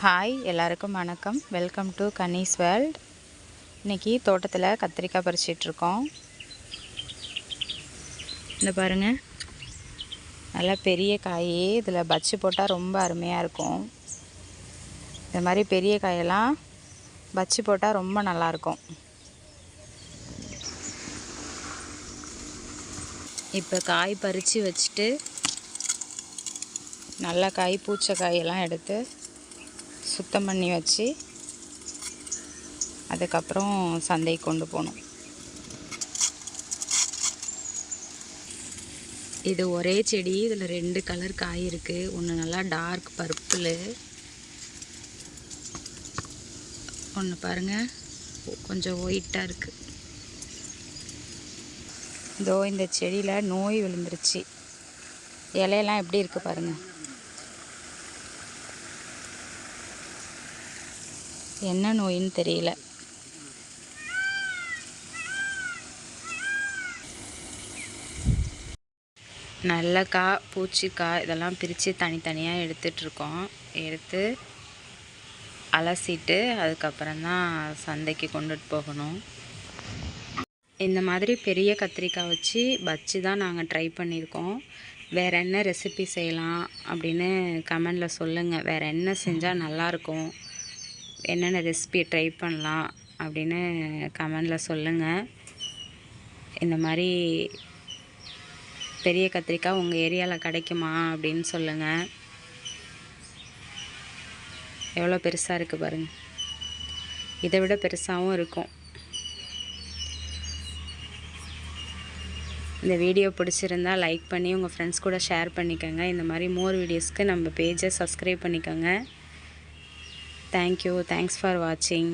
Hi எல்லாருக்கும் வணக்கம். Welcome to Kanni's world. இன்றைக்கி தோட்டத்தில் கத்திரிக்காய் பறிச்சிட்ருக்கோம். இந்த பாருங்கள், நல்லா பெரிய காய். இதில் பஜ்ஜி போட்டால் ரொம்ப அருமையாக இருக்கும். இந்த மாதிரி பெரிய காயெல்லாம் பஜ்ஜி போட்டால் ரொம்ப நல்லாயிருக்கும். இப்போ காய் பறித்து வச்சுட்டு நல்லா காய் பூச்சை காயெல்லாம் எடுத்து சுத்தம் பண்ணி வச்சு அதுக்கப்புறம் சந்தைக்கு கொண்டு போகணும். இது ஒரே செடி. இதில் 2 கலர் காய் இருக்குது. ஒன்று நல்லா டார்க் பர்பிள், ஒன்று பாருங்கள் கொஞ்சம் ஒயிட்டாக இருக்குது. இதோ இந்த செடியில் நோய் விழுந்துருச்சு. இலையெல்லாம் எப்படி இருக்குது பாருங்கள். என்ன நோயின்னு தெரியல. நல்லக்காய் பூச்சிக்காய் இதெல்லாம் பிரித்து தனித்தனியாக எடுத்துகிட்ருக்கோம். எடுத்து அலசிட்டு அதுக்கப்புறம்தான் சந்தைக்கு கொண்டுட்டு போகணும். இந்த மாதிரி பெரிய கத்திரிக்காய் வச்சு பஜ்ஜி தான் நாங்கள் ட்ரை பண்ணியிருக்கோம். வேறு என்ன ரெசிபி செய்யலாம் அப்படின்னு கமெண்டில் சொல்லுங்கள். வேறு என்ன செஞ்சால் நல்லாயிருக்கும், என்னென்ன ரெசிபி ட்ரை பண்ணலாம் அப்படின்னு கமெண்டில் சொல்லுங்கள். இந்த மாதிரி பெரிய கத்திரிக்காய் உங்கள் ஏரியாவில் கிடைக்குமா அப்படின்னு சொல்லுங்கள். எவ்வளோ பெருசாக இருக்குது பாருங்கள். இதை விட பெருசாகவும் இருக்கும். இந்த வீடியோ பிடிச்சிருந்தால் லைக் பண்ணி உங்கள் ஃப்ரெண்ட்ஸ் கூட ஷேர் பண்ணிக்கோங்க. இந்த மாதிரி மோர் வீடியோஸ்க்கு நம்ம பேஜை சப்ஸ்கிரைப் பண்ணிக்கோங்க. Thank you. Thanks for watching.